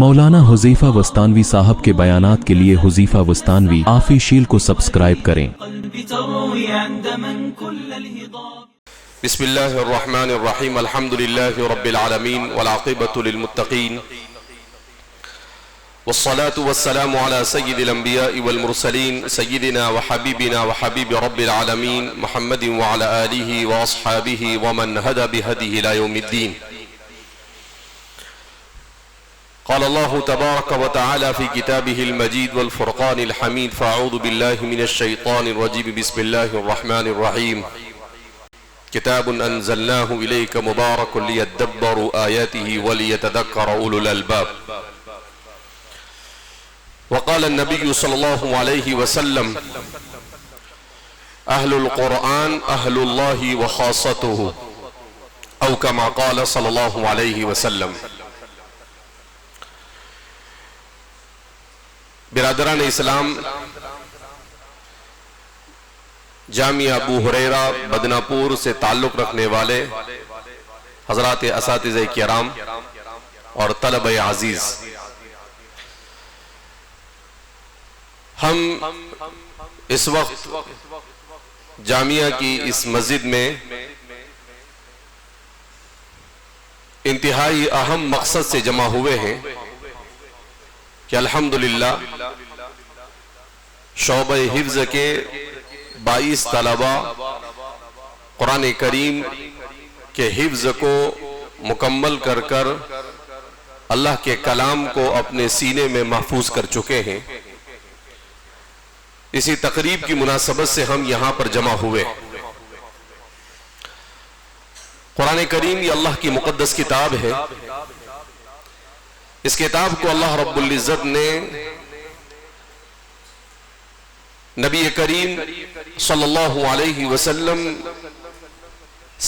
مولانا حذیفہ وستانوی صاحب کے بیانات کے لیے حذیفہ وستانوی آفیشیل کو سبسکرائب کریں۔ بسم اللہ الرحمن الرحیم، الحمدللہ رب العالمین والعاقبۃ للمتقین، والصلاة والسلام على سید الانبیاء والمرسلین، سیدنا وحبیبنا وحبیب رب العالمین محمد وعلى آلہ واصحابہ ومن ہدى بہدیہ الى یوم الدین۔ قال الله تبارك وتعالى في كتابه المجيد والفرقان الحميد، فأعوذ بالله من الشيطان الرجيم، بسم الله الرحمن الرحيم، كتاب أنزلناه إليك مبارك ليدبروا آياته وليتذكر أولو الألباب. وقال النبي صلى الله عليه وسلم: أهل القرآن أهل الله وخاصته، أو كما قال صلى الله عليه وسلم۔ برادران اسلام، جامعہ ابو ہریرہ بدناپور سے تعلق رکھنے والے حضرات اساتذہ کرام اور طلبہ عزیز، ہم اس وقت جامعہ کی اس مسجد میں انتہائی اہم مقصد سے جمع ہوئے ہیں کہ الحمدللہ شعبہ حفظ کے 22 طلبہ قرآن کریم کے حفظ کو مکمل کر اللہ کے کلام کو اپنے سینے میں محفوظ کر چکے ہیں۔ اسی تقریب کی مناسبت سے ہم یہاں پر جمع ہوئے۔ قرآن کریم یہ اللہ کی مقدس کتاب ہے۔ اس کتاب کو اللہ رب العزت نے نبی کریم صلی اللہ علیہ وسلم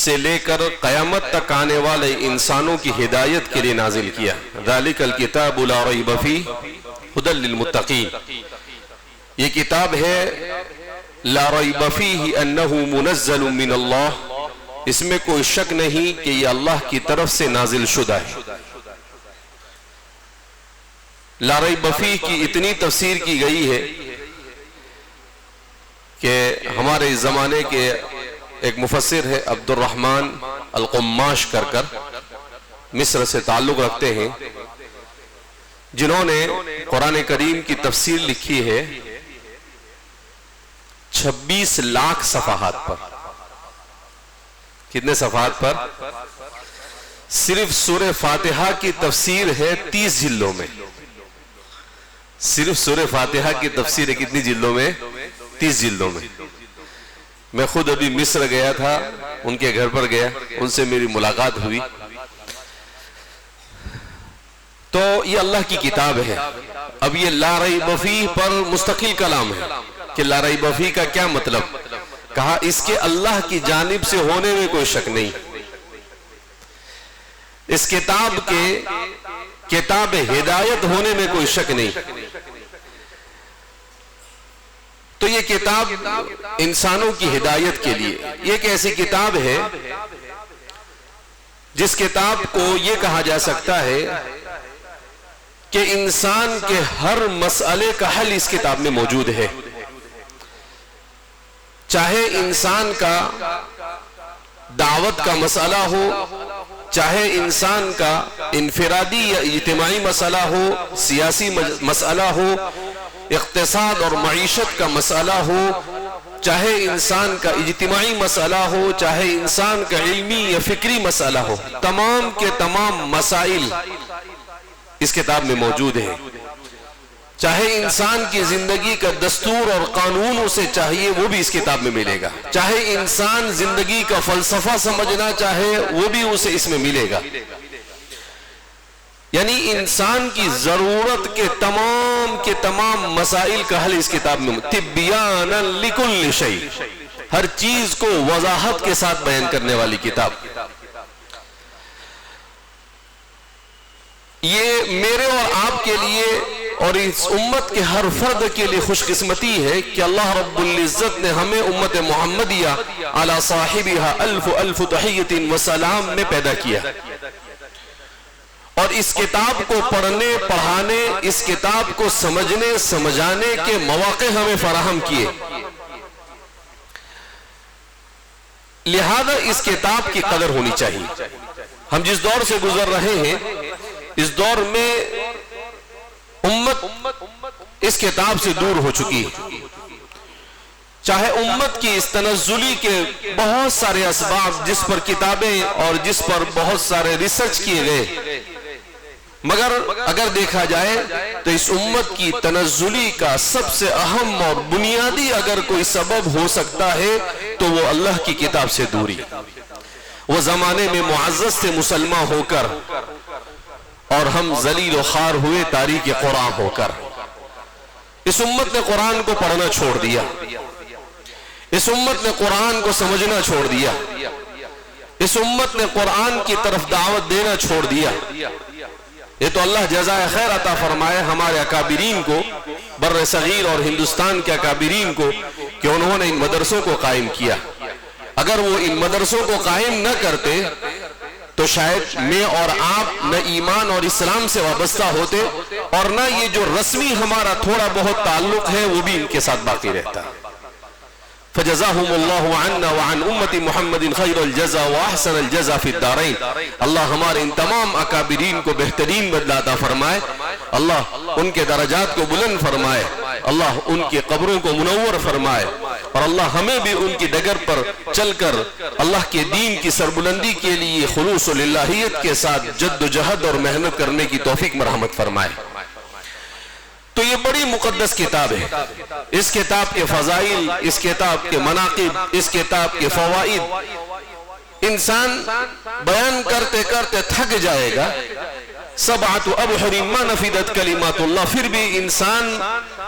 سے لے کر قیامت تک آنے والے انسانوں کی ہدایت کے لیے نازل کیا۔ ذالک الکتاب لا ریب فیہ ھدی للمتقین، یہ کتاب ہے لا ریب فیہ انہ منزل من اللہ، اس میں کوئی شک نہیں کہ یہ اللہ کی طرف سے نازل شدہ ہے۔ لا ریب فیہ کی اتنی تفسیر کی گئی ہے کہ ہمارے زمانے کے ایک مفسر ہے عبد الرحمن القماش کر مصر سے تعلق رکھتے ہیں، جنہوں نے قرآن کریم کی تفسیر لکھی ہے 26 لاکھ صفحات پر۔ کتنے صفحات پر؟ صرف سورہ فاتحہ کی تفسیر ہے 30 جلدوں میں۔ صرف سورہ فاتحہ کی تفسیر ہے کتنی جلدوں میں؟ 30 جلدوں میں۔ میں خود ابھی مصر گیا تھا، ان کے گھر پر گیا، ان سے میری ملاقات ہوئی۔ تو یہ اللہ کی کتاب ہے۔ اب یہ لا ریب فیہ پر مستقل کلام ہے کہ لا ریب فیہ کا کیا مطلب؟ کہا اس کے اللہ کی جانب سے ہونے میں کوئی شک نہیں، اس کتاب کے کتاب ہدایت ہونے میں کوئی شک نہیں۔ تو یہ کتاب انسانوں کی ہدایت کے لیے، یہ ایک ایسی کتاب ہے جس کتاب کو یہ کہا جا سکتا ہے کہ انسان کے ہر مسئلے کا حل اس کتاب میں موجود ہے۔ چاہے انسان کا دعوت کا مسئلہ ہو، چاہے انسان کا انفرادی یا اجتماعی مسئلہ ہو، سیاسی مسئلہ ہو، اقتصاد اور معیشت کا مسئلہ ہو، چاہے انسان کا اجتماعی مسئلہ ہو، چاہے انسان کا علمی یا فکری مسئلہ ہو، تمام کے تمام مسائل اس کتاب میں موجود ہیں۔ چاہے انسان کی زندگی کا دستور اور قانون اسے چاہیے، وہ بھی اس کتاب میں ملے گا۔ چاہے انسان زندگی کا فلسفہ سمجھنا چاہے، وہ بھی اسے اس میں ملے گا۔ یعنی انسان کی ضرورت کے تمام مسائل کا حل اس کتاب میں، تبیانا لکل شیء، ہر چیز کو وضاحت کے ساتھ بیان کرنے والی کتاب۔ یہ میرے اور آپ کے لیے اور اس امت کے ہر فرد کے لیے خوش قسمتی ہے کہ اللہ رب العزت نے ہمیں امت محمدیہ علی صاحبہا الف الف تحیت و سلام میں پیدا کیا، اور اور اس کتاب کو پڑھنے پڑھانے، اس کتاب کو سمجھنے سمجھانے کے مواقع ہمیں فراہم کیے، لہذا اس کتاب کی قدر ہونی چاہیے۔ ہم جس دور سے گزر رہے ہیں اس دور میں امت اس کتاب سے دور ہو چکی ہے، چاہے امت کی اس تنزلی کے بہت سارے اسباب جس پر کتابیں اور جس پر بہت سارے ریسرچ کیے گئے، مگر اگر دیکھا جائے تو اس امت کی تنزلی کا سب سے اہم اور بنیادی اگر کوئی سبب ہو سکتا ہے تو وہ اللہ کی کتاب سے دوری۔ وہ زمانے میں معزز سے مسلمان ہو کر اور ہم ذلیل و خوار ہوئے تاریخ قرآن ہو کر، اس امت نے قرآن کو پڑھنا چھوڑ دیا، اس امت نے قرآن کو سمجھنا چھوڑ دیا، اس امت نے قرآن کی طرف دعوت دینا چھوڑ دیا۔ یہ تو اللہ جزائے خیر عطا فرمائے ہمارے اکابرین کو، بر صغیر اور ہندوستان کے اکابرین کو، کہ انہوں نے ان مدرسوں کو قائم کیا۔ اگر وہ ان مدرسوں کو قائم نہ کرتے تو شاید میں اور آپ نہ ایمان اور اسلام سے وابستہ ہوتے، اور نہ یہ جو رسمی ہمارا تھوڑا بہت تعلق ہے وہ بھی ان کے ساتھ باقی رہتا۔ فجزاهم الله عنا وعن امت محمد خیر الجزا واحسن الجزا فی الدارین۔ اللہ ہمارے ان تمام اکابرین کو بہترین بدلہ عطا فرمائے، اللہ ان کے درجات کو بلند فرمائے، اللہ ان کی قبروں کو منور فرمائے، اور اللہ ہمیں بھی ان کی ڈگر پر چل کر اللہ کے دین کی سربلندی کے لیے خلوص و للہیت کے ساتھ جد و جہد اور محنت کرنے کی توفیق مرحمت فرمائے۔ تو یہ بڑی مقدس کتاب ہے، اس کتاب کے فضائل، اس کتاب کے مناقب، اس کتاب کے فوائد انسان بیان کرتے کرتے تھک جائے گا۔ سبعۃ ابحر ما نفدت کلمات اللہ، پھر بھی انسان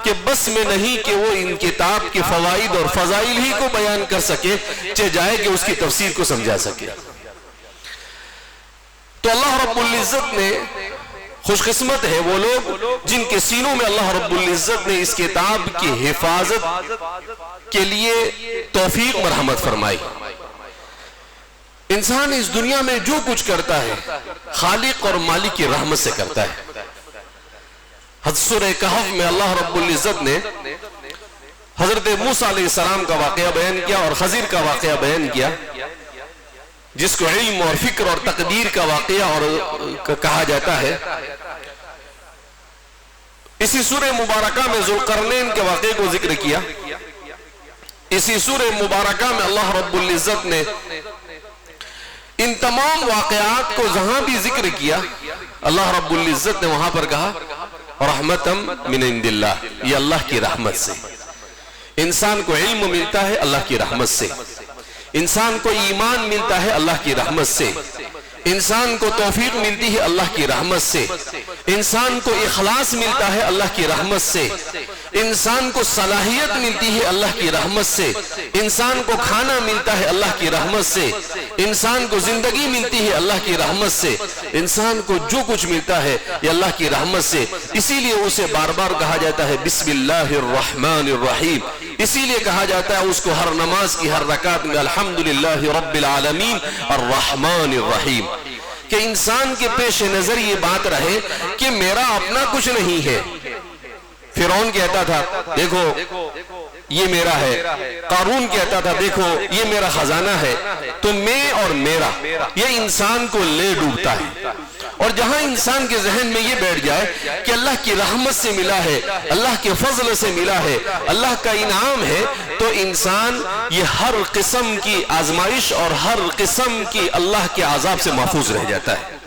کے بس میں نہیں کہ وہ ان کتاب کے فوائد اور فضائل ہی کو بیان کر سکے، چہ جائے کہ اس کی تفسیر کو سمجھا سکے۔ تو اللہ رب العزت نے خوش قسمت ہے وہ لوگ جن کے سینوں میں اللہ رب العزت نے اس کتاب کی حفاظت کے لیے توفیق مرحمت فرمائی۔ انسان اس دنیا میں جو کچھ کرتا ہے خالق اور مالک کی رحمت سے کرتا ہے۔ سورہ کہف میں اللہ رب العزت نے حضرت موسیٰ علیہ السلام کا واقعہ بیان کیا اور خضر کا واقعہ بیان کیا، جس کو علم اور فکر اور تقدیر کا واقعہ اور کہا جاتا ہے۔ اسی سورہ مبارکہ میں ذوالقرنین کے واقعے کو ذکر کیا۔ اسی سورہ مبارکہ میں اللہ رب العزت نے ان تمام واقعات کو جہاں بھی ذکر کیا، اللہ رب العزت نے وہاں پر کہا رحمتم من عند اللہ، یہ اللہ کی رحمت سے۔ انسان کو علم ملتا ہے اللہ کی رحمت سے، انسان کو ایمان ملتا ہے اللہ کی رحمت سے، انسان کو توفیق ملتی ہے اللہ کی رحمت سے، انسان کو اخلاص ملتا ہے اللہ کی رحمت سے، انسان کو صلاحیت ملتی ہے اللہ کی رحمت سے، انسان کو کھانا ملتا ہے اللہ کی رحمت سے، انسان کو زندگی ملتی ہے اللہ کی رحمت سے، انسان کو جو کچھ ملتا ہے یہ اللہ کی رحمت سے۔ اسی لیے اسے بار بار کہا جاتا ہے بسم اللہ الرحمن الرحیم، اسی لیے کہا جاتا ہے اس کو ہر نماز کی ہر رکعت میں الحمدللہ رب العالمین الرحمن الرحیم، کہ انسان کے پیش نظر یہ بات رہے کہ میرا اپنا کچھ نہیں ہے۔ فرعون کہتا تھا دیکھو یہ میرا ہے، قارون کہتا تھا دیکھو یہ میرا خزانہ ہے، تو میں اور میرا یہ انسان کو لے ڈوبتا ہے۔ اور جہاں انسان کے ذہن میں یہ بیٹھ جائے کہ اللہ کی رحمت سے ملا ہے، اللہ کے فضل سے ملا ہے، اللہ کا انعام ہے، تو انسان یہ ہر قسم کی آزمائش اور ہر قسم کی اللہ کے عذاب سے محفوظ رہ جاتا ہے۔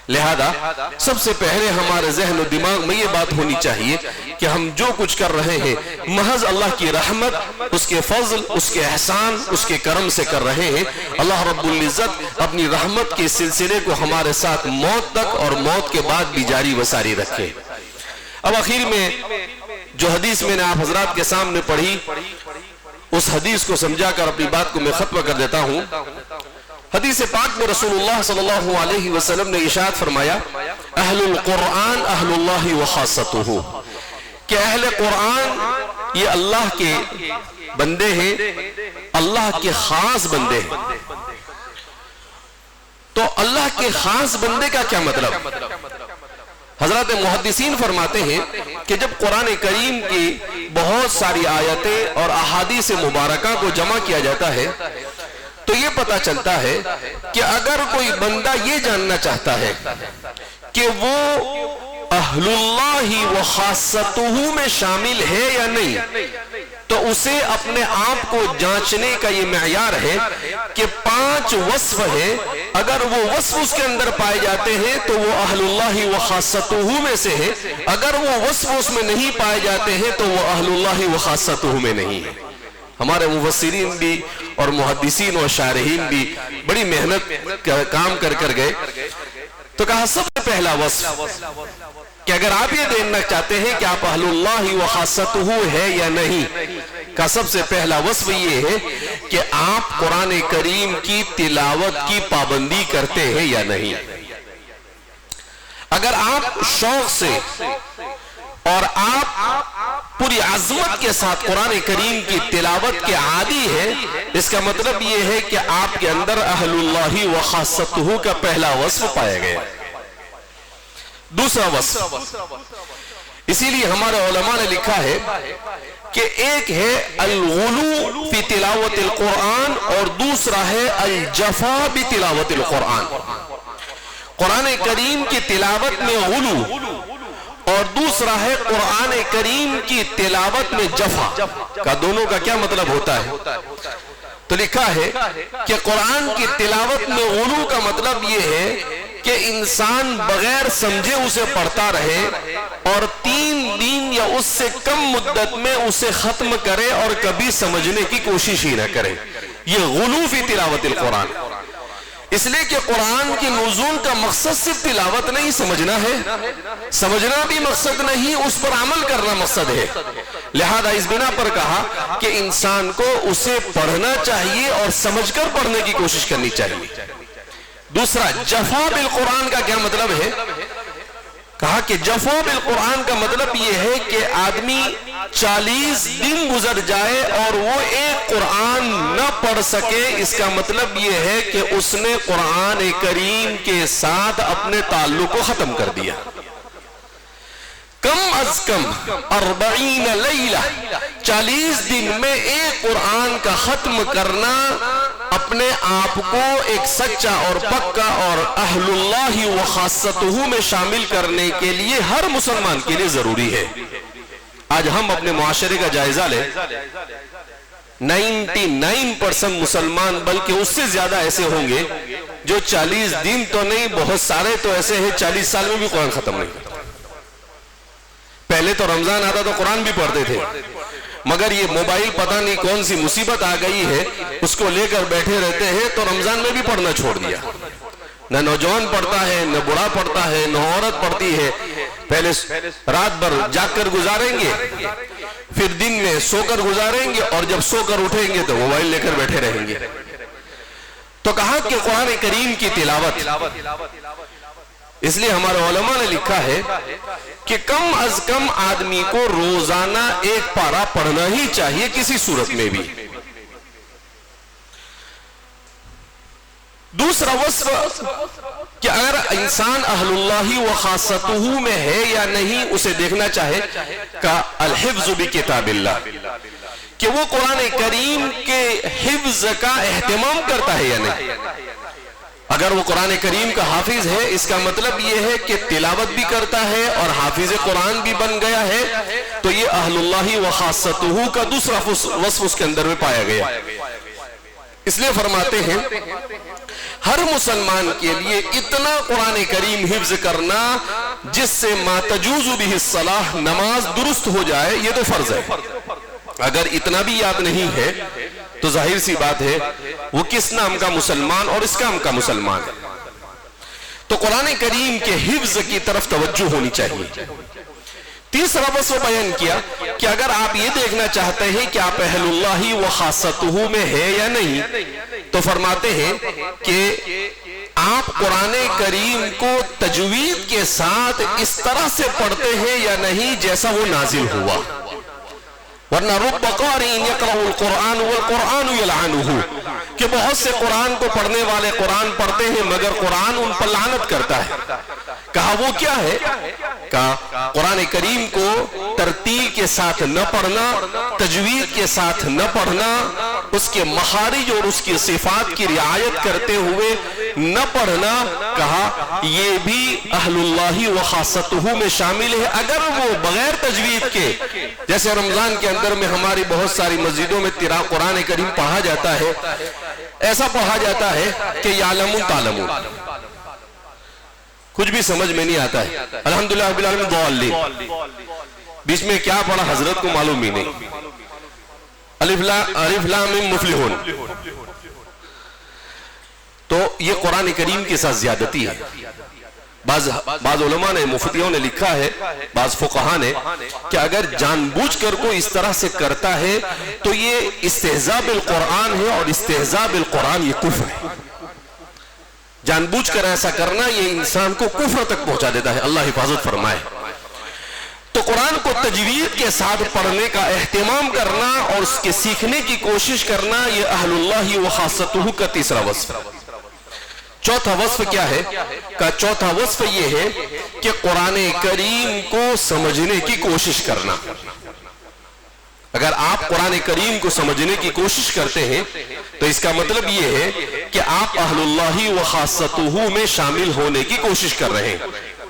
لہذا سب سے پہلے ہمارے ذہن و دماغ میں یہ بات ہونی چاہیے کہ ہم جو کچھ کر رہے ہیں محض اللہ کی رحمت، اس کے فضل، اس کے احسان، اس کے کرم سے کر رہے ہیں۔ اللہ رب العزت اپنی رحمت کے سلسلے کو ہمارے ساتھ موت تک اور موت کے بعد بھی جاری و ساری رکھے۔ اب آخر میں جو حدیث میں نے آپ حضرات کے سامنے پڑھی، اس حدیث کو سمجھا کر اپنی بات کو میں ختم کر دیتا ہوں۔ حدیث پاک میں رسول اللہ صلی اللہ علیہ وسلم نے ارشاد فرمایا اہل القرآن اہل اللہ وخاصتہ، کہ اہل قرآن یہ اللہ کے بندے ہیں، اللہ کے خاص بندے ہیں۔ تو اللہ کے خاص بندے کا کیا مطلب؟ حضرات محدثین فرماتے ہیں کہ جب قرآن کریم کی بہت ساری آیتیں اور احادیث مبارکہ کو جمع کیا جاتا ہے تو یہ پتا چلتا ہے کہ اگر کوئی بندہ یہ جاننا چاہتا ہے کہ وہ اہل اللہ و خاصتہ میں شامل ہے یا نہیں، تو اسے اپنے آپ کو جانچنے کا یہ معیار ہے کہ 5 وصف ہے، اگر وہ وصف اس کے اندر پائے جاتے ہیں تو وہ اہل اللہ و خاصتہ میں سے ہے، اگر وہ وصف اس میں نہیں پائے جاتے ہیں تو وہ اہل اللہ و خاصتہ میں نہیں ہے۔ ہمارے مفسرین بھی اور محدثین و شارحین بھی بڑی محنت کام کر گئے، تو کہا سب سے پہلا وصف کہ اگر آپ یہ دیکھنا چاہتے ہیں کہ آپ اہل اللہ و خاصتہ ہے یا نہیں، کا سب سے پہلا وصف یہ ہے کہ آپ قرآن کریم کی تلاوت کی پابندی کرتے ہیں یا نہیں۔ اگر آپ شوق سے اور آپ پوری عظمت کے ساتھ قرآن کریم کی تلاوت کے عادی ہے، اس کا مطلب یہ ہے کہ آپ کے اندر اہل اللہ و خاصتہ کا پہلا وصف پایا گیا۔ دوسرا وصف، اسی لیے ہمارے علماء نے لکھا ہے کہ ایک ہے الغلو فی تلاوت القرآن اور دوسرا ہے الجفا بتلاوت القرآن۔ قرآن کریم کی تلاوت میں غلو اور دوسرا ہے قرآن کریم کی تلاوت میں جفا، کا دونوں کا کیا مطلب ہوتا ہے؟ تو لکھا ہے کہ قرآن کی تلاوت میں غلو کا مطلب یہ ہے کہ انسان بغیر سمجھے اسے پڑھتا رہے اور 3 دن یا اس سے کم مدت میں اسے ختم کرے اور کبھی سمجھنے کی کوشش ہی نہ کرے، یہ غلو فی تلاوت القرآن۔ اس لیے کہ قرآن کی نزول کا مقصد صرف تلاوت نہیں سمجھنا ہے، سمجھنا بھی مقصد نہیں، اس پر عمل کرنا مقصد ہے۔ لہذا اس بنا پر کہا کہ انسان کو اسے پڑھنا چاہیے اور سمجھ کر پڑھنے کی کوشش کرنی چاہیے۔ دوسرا جفا بالقرآن کا کیا مطلب ہے؟ کہا کہ جفا بالقرآن کا مطلب یہ ہے کہ آدمی 40 دن گزر جائے اور وہ ایک قرآن نہ پڑھ سکے، اس کا مطلب یہ ہے کہ اس نے قرآن کریم کے ساتھ اپنے تعلق کو ختم کر دیا۔ کم از کم 40 لیلہ، 40 دن میں ایک قرآن کا ختم کرنا اپنے آپ کو ایک سچا اور پکا اور اہل اللہ و خاصتہ میں شامل کرنے کے لیے ہر مسلمان کے لیے ضروری ہے۔ آج ہم اپنے معاشرے کا جائزہ لیں، 99% مسلمان بلکہ اس سے زیادہ ایسے ہوں گے جو 40 دن تو نہیں، بہت سارے تو ایسے ہیں 40 سال میں بھی قرآن ختم نہیں کرتا۔ پہلے تو رمضان آتا تو قرآن بھی پڑھتے تھے، مگر یہ موبائل پتہ نہیں کون سی مصیبت آ گئی ہے، اس کو لے کر بیٹھے رہتے ہیں تو رمضان میں بھی پڑھنا چھوڑ دیا۔ نہ نوجوان پڑھتا ہے، نہ بڑا پڑھتا ہے، نہ عورت پڑھتی ہے۔ پہلے رات بھر جاگ کر گزاریں گے، پھر دن میں سو کر گزاریں گے، اور جب سو کر اٹھیں گے تو موبائل لے کر بیٹھے رہیں گے۔ تو کہا کہ قرآن کریم کی تلاوت، اس لیے ہمارے علماء نے لکھا ہے کہ کم از کم آدمی کو روزانہ ایک پارہ پڑھنا ہی چاہیے کسی صورت میں بھی۔ دوسرا وصف کہ اگر انسان اہل اللہ و خاصتہ میں ہے یا نہیں اسے دیکھنا چاہے، کہ الحفظ بکتاب اللہ، کہ وہ قرآن کریم کے حفظ کا اہتمام کرتا ہے یا نہیں۔ اگر وہ قرآن کریم کا حافظ ہے، اس کا مطلب یہ ہے کہ تلاوت بھی کرتا ہے اور حافظ قرآن بھی بن گیا ہے، تو یہ اہل اللہ و خاصتہ کا دوسرا وصف اس کے اندر میں پایا گیا۔ اس لیے فرماتے ہیں ہر مسلمان کے لیے اتنا قرآن کریم حفظ کرنا جس سے ما تجوز بہ الصلاۃ، نماز درست ہو جائے، یہ تو فرض ہے۔ اگر اتنا بھی یاد نہیں ہے تو ظاہر سی بات ہے وہ کس نام کا مسلمان اور اس کام کا مسلمان ہے۔ تو قرآن کریم کے حفظ کی طرف توجہ ہونی چاہیے۔ تیسرا وصف بیان کیا کہ اگر آپ یہ دیکھنا چاہتے ہیں کہ آپ اہل اللہ و خاصتہ میں ہے یا نہیں، تو فرماتے ہیں کہ آپ قرآن کریم کو تجوید کے ساتھ اس طرح سے پڑھتے ہیں یا نہیں جیسا وہ نازل ہوا۔ ورنہ رب قارئ یقرأ القرآن والقرآن یلعنہ، کہ بہت سے قرآن کو پڑھنے والے قرآن پڑھتے ہیں مگر قرآن ان پر لعنت کرتا ہے۔ کہا وہ کیا ہے؟ کہا قرآن کریم کو ترتیل کے ساتھ نہ پڑھنا، تجوید کے ساتھ نہ پڑھنا، اس کے مخارج اور اس کی صفات کی رعایت کرتے ہوئے نہ پڑھنا، کہا یہ بھی اہل اللہ و خاصتہ میں شامل ہے۔ اگر وہ بغیر تجوید کے، جیسے رمضان کے اندر میں ہماری بہت ساری مسجدوں میں قرآن کریم پڑھا جاتا ہے، ایسا پڑھا جاتا ہے کہ یعلمون تعلمون، کچھ بھی سمجھ میں نہیں آتا ہے، الحمدللہ رب العالمین ضالین، بیچ میں کیا پڑھا حضرت کو معلوم ہی نہیں، الف لام میم مفلحون۔ تو یہ قرآن کریم کے ساتھ زیادتی ہے۔ بعض علماء نے، مفتیوں نے لکھا ہے، بعض فقہاء نے، کہ اگر جان بوجھ کر کو اس طرح سے کرتا ہے تو یہ استہزاء بالقرآن ہے، اور استہزاء بالقرآن یہ کفر ہے۔ جان بوجھ کر ایسا کرنا یہ انسان کو کفر تک پہنچا دیتا ہے، اللہ حفاظت فرمائے۔ تو قرآن کو تجوید کے ساتھ پڑھنے کا اہتمام کرنا اور اس کے سیکھنے کی کوشش کرنا، یہ اہل اللہ و خاصتہ کا تیسرا وصف۔ چوتھا وصف کیا ہے؟ کہ چوتھا وصف یہ ہے کہ قرآن کریم کو سمجھنے کی کوشش کرنا۔ اگر آپ قرآن کریم کو سمجھنے کی کوشش کرتے ہیں تو اس کا مطلب یہ ہے کہ آپ اہل اللہ و خاصتہ میں شامل ہونے کی کوشش کر رہے ہیں،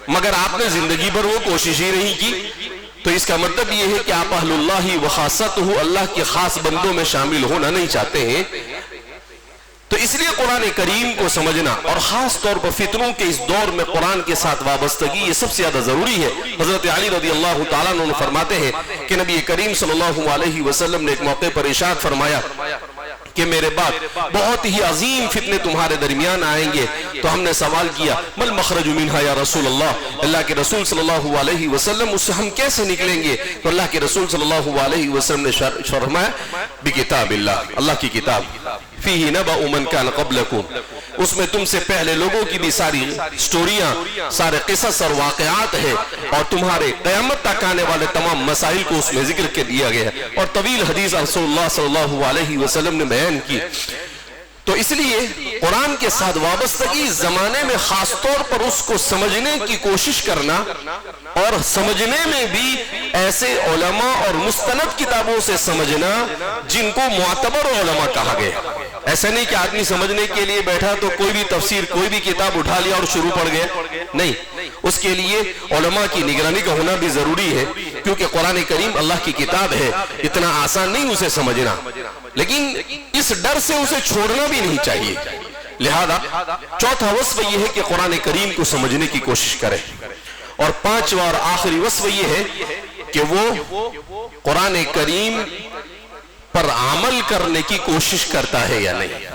مگر آپ نے زندگی بھر وہ کوشش ہی نہیں کی، تو اس کا مطلب یہ ہے کہ آپ اہل اللہ و خاصتہ، اللہ کے خاص بندوں میں شامل ہونا نہیں چاہتے ہیں۔ تو اس لیے قرآن کریم کو سمجھنا، اور خاص طور پر فتنوں کے اس دور میں قرآن کے ساتھ وابستگی، یہ سب سے زیادہ ضروری ہے۔ حضرت علی رضی اللہ تعالیٰ عنہ فرماتے ہیں کہ نبی کریم صلی اللہ علیہ وسلم نے ایک موقع پر ارشاد فرمایا کہ میرے بعد بہت ہی عظیم فتنے تمہارے درمیان آئیں گے۔ تو ہم نے سوال کیا مل مخرج منہا یا رسول اللہ، اللہ کے رسول صلی اللہ علیہ وسلم اس سے ہم کیسے نکلیں گے؟ تو اللہ کے رسول صلی اللہ علیہ وسلم نے فرمایا بکتاب اللہ، اللہ کی کتاب، فیہ نبأ من کان قبلکم، اس میں تم سے پہلے لوگوں کی بھی ساری سٹوریاں، سارے قصص اور واقعات ہیں، اور تمہارے قیامت تک آنے والے تمام مسائل کو اس میں ذکر کر دیا گیا ہے، اور طویل حدیث رسول اللہ صلی اللہ علیہ وسلم نے بیان کی۔ تو اس لیے قرآن کے ساتھ وابستگی زمانے میں خاص طور پر اس کو سمجھنے کی کوشش کرنا، اور سمجھنے میں بھی ایسے علماء اور مستند کتابوں سے سمجھنا جن کو معتبر علماء کہا گیا۔ ایسا نہیں کہ آدمی سمجھنے کے لیے بیٹھا تو کوئی بھی تفسیر، کوئی بھی کتاب اٹھا لیا اور شروع پڑھ گیا، نہیں، اس کے لیے علماء کی نگرانی کا ہونا بھی ضروری ہے، کیونکہ قرآن کریم اللہ کی کتاب ہے، اتنا آسان نہیں اسے سمجھنا، لیکن اس ڈر سے اسے چھوڑنا بھی نہیں چاہیے۔ لہذا چوتھا وصف یہ ہے کہ قرآن کریم کو سمجھنے کی کوشش کرے، اور پانچواں اور آخری وصف یہ ہے کہ وہ قرآن کریم پر عمل کرنے کی کوشش کرتا ہے یا نہیں۔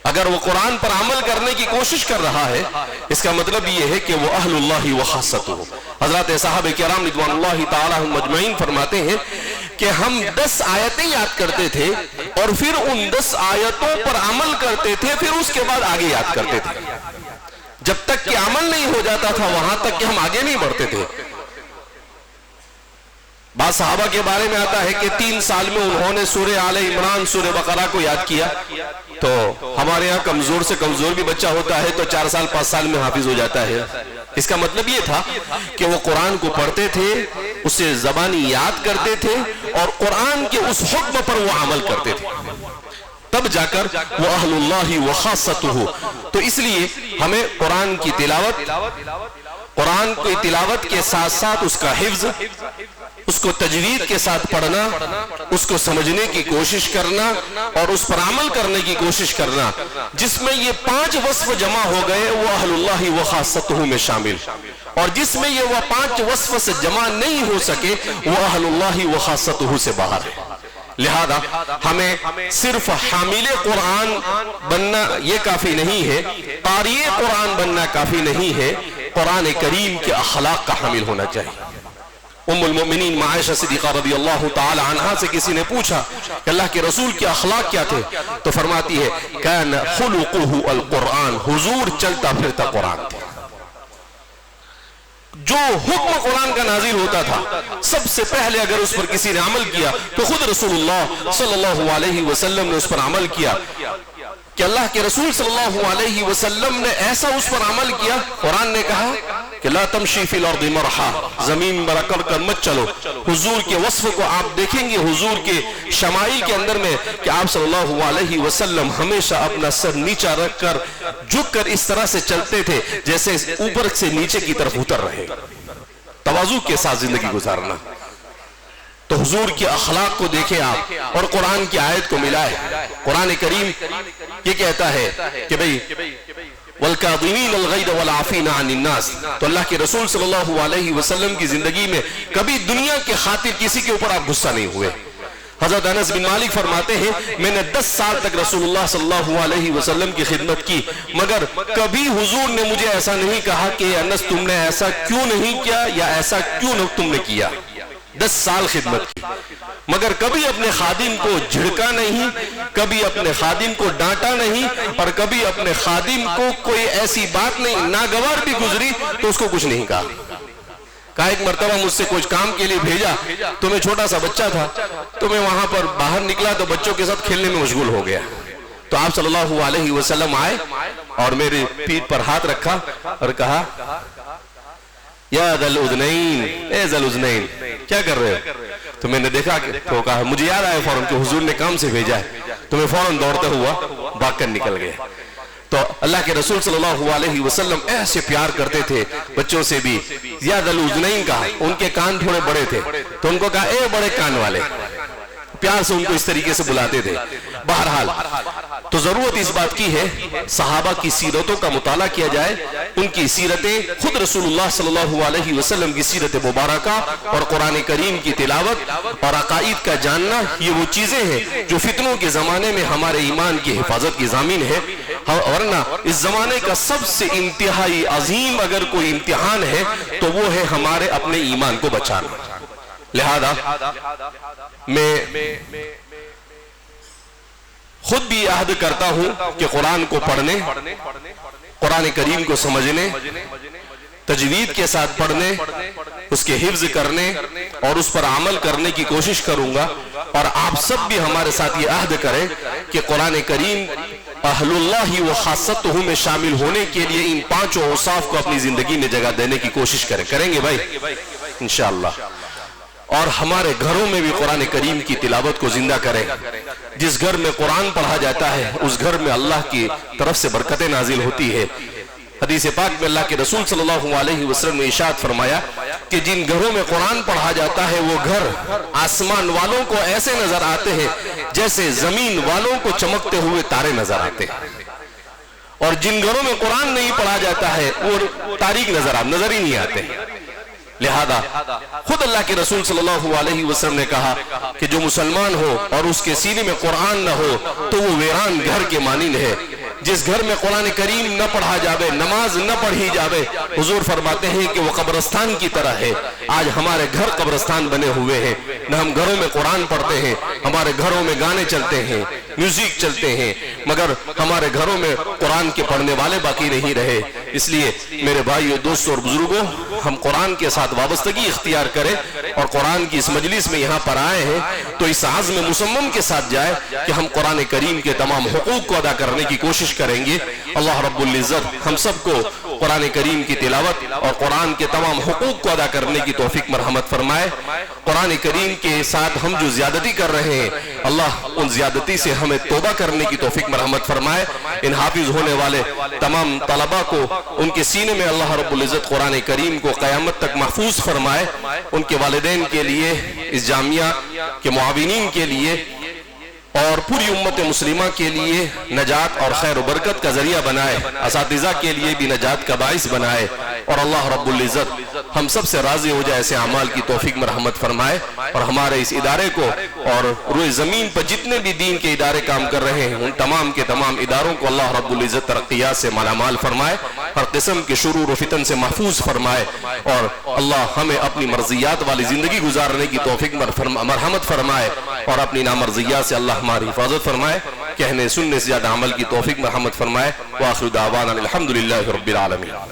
اگر وہ قرآن پر عمل کرنے کی کوشش کر رہا ہے، اس کا مطلب یہ ہے کہ وہ اہل اللہ و خاصتہ۔ حضرات صحابہ کرام رضوان اللہ تعالی عنہم اجمعین فرماتے ہیں کہ ہم 10 آیتیں یاد کرتے تھے، اور پھر ان 10 آیتوں پر عمل کرتے تھے، پھر اس کے بعد آگے یاد کرتے تھے، جب تک کہ عمل نہیں ہو جاتا تھا وہاں تک کہ ہم آگے نہیں بڑھتے تھے۔ بعض صحابہ کے بارے میں آتا ہے کہ 3 سال میں انہوں نے سورہ آل عمران، سورہ بقرہ کو یاد کیا۔ تو ہمارے ہاں کمزور سے کمزور بھی بچہ ہوتا ہے تو 4 سال 5 سال میں حافظ ہو جاتا ہے۔ اس کا مطلب یہ تھا کہ وہ قرآن کو پڑھتے تھے، اسے زبانی یاد کرتے تھے، اور قرآن کے اس حکم پر وہ عمل کرتے تھے، تب جا کر وہ اہل اللہ و خاصتہ۔ تو اس لیے ہمیں قرآن کی تلاوت، قرآن کی تلاوت کے ساتھ ساتھ اس کا حفظ، اس کو تجوید کے ساتھ پڑھنا، اس کو سمجھنے کی کوشش کرنا، اور اس پر عمل کرنے کی کوشش کرنا، جس میں یہ 5 وصف جمع ہو گئے وہ اہل اللہ و خاصتہ میں شامل، اور جس میں یہ وہ 5 وصف سے جمع نہیں ہو سکے وہ اہل اللہ و خاصتہ سے باہر ہے۔ لہذا ہمیں صرف حامل قرآن بننا یہ کافی نہیں ہے، قاری قرآن بننا کافی نہیں ہے، قرآن کریم کے اخلاق کا حامل ہونا چاہیے۔ ام المؤمنین عائشہ صدیقہ رضی اللہ تعالی عنہا سے کسی نے پوچھا کہ اللہ کے رسول کے اخلاق کیا تھے، تو فرماتی ہے کان خلقہ القرآن، حضور چلتا پھرتا قرآن تھے۔ جو حکم قرآن کا نازل ہوتا تھا سب سے پہلے اگر اس پر کسی نے عمل کیا تو خود رسول اللہ صلی اللہ علیہ وسلم نے اس پر عمل کیا کہ اللہ کے رسول صلی اللہ علیہ وسلم نے ایسا اس پر عمل کیا. قرآن نے کہا کہ لا تمشی فی الارض مرحا, زمین پر اکڑ کر مت چلو. حضور کے وصف کو آپ دیکھیں گے حضور کے شمائل کے اندر میں کہ آپ صلی اللہ علیہ وسلم ہمیشہ اپنا سر نیچا رکھ کر جھک کر اس طرح سے چلتے تھے جیسے اوپر سے نیچے کی طرف اتر رہے, تواضع کے ساتھ زندگی گزارنا. تو حضور کے اخلاق کو دیکھیں آپ اور قرآن کی آیت کو ملائے. قرآن کریم یہ کہتا ہے کہ بھئی وَالْكَاظِمِينَ الْغَيْظَ وَالْعَافِينَ عَنِ النَّاسِ, تو اللہ کے رسول صلی اللہ علیہ وسلم کی زندگی میں کبھی دنیا کے خاطر کسی کے اوپر آپ غصہ نہیں ہوئے. حضرت انس بن مالک فرماتے ہیں میں نے 10 سال تک رسول اللہ صلی اللہ علیہ وسلم کی خدمت کی مگر کبھی حضور نے مجھے ایسا نہیں کہا کہ انس تم نے ایسا کیوں نہیں کیا یا ایسا کیوں تم نے کیا. 10 سال خدمت کی مگر کبھی اپنے خادم کو جھڑکا نہیں, کبھی اپنے خادم کو ڈانٹا نہیں, اور کبھی اپنے خادم کو کوئی ایسی بات نہیں, ناگوار بھی گزری تو اس کو کچھ نہیں کہا. کہا ایک مرتبہ مجھ سے کچھ کام کے لیے بھیجا تو میں چھوٹا سا بچہ تھا تو میں وہاں پر باہر نکلا تو بچوں کے ساتھ کھیلنے میں مشغول ہو گیا. تو آپ صلی اللہ علیہ وسلم آئے اور میری پیٹھ پر ہاتھ رکھا اور کہا یا ذا الاذنین, اے ذا الاذنین کیا کر رہے ہو. تو میں نے دیکھا تو کہا مجھے یاد آیا فوراً کہ حضور نے کام سے بھیجا ہے, تو میں فوراً دوڑتا ہوا بھاگ کر نکل گیا. تو اللہ کے رسول صلی اللہ علیہ وسلم ایسے پیار کرتے تھے بچوں سے بھی. یا ذا الاذنین کہا, ان کے کان تھوڑے بڑے تھے تو ان کو کہا اے بڑے کان والے, پیار سے ان کو اس طریقے سے بلاتے تھے. بہرحال تو ضرورت اس بات کی ہے صحابہ کی سیرتوں کا مطالعہ کیا جائے, ان کی سیرتیں, خود رسول اللہ صلی اللہ علیہ وسلم کی سیرت مبارکہ اور قرآن کریم کی تلاوت اور عقائد کا جاننا, یہ وہ چیزیں ہیں جو فتنوں کے زمانے میں ہمارے ایمان کی حفاظت کی ضامن ہے. ورنہ اس زمانے کا سب سے انتہائی عظیم اگر کوئی امتحان ہے تو وہ ہے ہمارے اپنے ایمان کو بچانا. لہذا میں خود بھی عہد کرتا ہوں کہ قرآن کو پڑھنے, قرآن کریم کو سمجھنے, تجوید کے ساتھ پڑھنے, اس کے حفظ کرنے اور اس پر عمل کرنے کی کوشش کروں گا. اور آپ سب بھی ہمارے ساتھ یہ عہد کریں کہ قرآن کریم اہل اللہ و خاصتہ میں شامل ہونے کے لیے ان 5 اوصاف کو اپنی زندگی میں جگہ دینے کی کوشش کریں. کریں گے بھائی انشاءاللہ. اور ہمارے گھروں میں بھی قرآن کریم کی تلاوت کو زندہ کریں. جس گھر میں قرآن پڑھا جاتا ہے اس گھر میں اللہ کی طرف سے برکتیں نازل ہوتی ہے. حدیث پاک میں اللہ کے رسول صلی اللہ علیہ وسلم نے ارشاد فرمایا کہ جن گھروں میں قرآن پڑھا جاتا ہے وہ گھر آسمان والوں کو ایسے نظر آتے ہیں جیسے زمین والوں کو چمکتے ہوئے تارے نظر آتے ہیں, اور جن گھروں میں قرآن نہیں پڑھا جاتا ہے وہ تاریک نظر ہی نہیں آتے. لہذا خود اللہ کے رسول صلی اللہ علیہ وسلم نے کہا کہ جو مسلمان ہو اور اس کے سینے میں قرآن نہ ہو تو وہ ویران گھر کے مانند ہے. جس گھر میں قرآن کریم نہ پڑھا جاوے, نماز نہ پڑھی جاوے, حضور فرماتے ہیں کہ وہ قبرستان کی طرح ہے. آج ہمارے گھر قبرستان بنے ہوئے ہیں, نہ ہم گھروں میں قرآن پڑھتے ہیں, ہمارے گھروں میں گانے چلتے ہیں, میوزک چلتے ہیں, مگر ہمارے گھروں میں قرآن کے پڑھنے والے باقی نہیں رہے. اس لیے میرے بھائیو, دوستوں اور بزرگوں, ہم قرآن کے ساتھ وابستگی اختیار کریں اور قرآن کی اس مجلس میں یہاں پر آئے ہیں تو اس عزم مصمم کے ساتھ جائے کہ ہم قرآن کریم کے تمام حقوق کو ادا کرنے کی کوشش کریں گے. اللہ رب العزت ہم سب کو قرآن کریم کی تلاوت اور قرآن کے تمام حقوق کو ادا کرنے کی توفیق مرحمت فرمائے. قرآن کریم کے ساتھ ہم جو زیادتی کر رہے ہیں اللہ ان زیادتی سے ہمیں توبہ کرنے کی توفیق مرحمت فرمائے. ان حافظ ہونے والے تمام طلباء کو ان کے سینے میں اللہ رب العزت قرآن کریم کو قیامت تک محفوظ فرمائے. ان کے والدین کے لیے, اس جامعہ کے معاونین کے لیے اور پوری امت مسلمہ کے لیے نجات اور خیر و برکت کا ذریعہ بنائے. اساتذہ کے لیے بھی نجات کا باعث بنائے. اور اللہ رب العزت ہم سب سے راضی ہو جائے, ایسے اعمال کی توفیق مرحمت فرمائے. اور ہمارے اس ادارے کو اور روئے زمین پر جتنے بھی دین کے ادارے کام کر رہے ہیں ان تمام کے تمام اداروں کو اللہ رب العزت ترقیات سے مالا مال فرمائے, ہر قسم کے شرور و فتن سے محفوظ فرمائے. اور اللہ ہمیں اپنی مرضیات والی زندگی گزارنے کی توفیق مرحمت فرمائے اور اپنی نامرضیات سے اللہ ہماری حفاظت فرمائے. کہنے سننے سے زیادہ عمل کی توفیق مرحمت فرمائے. وآخر دعوانا الحمدللہ رب العالمین.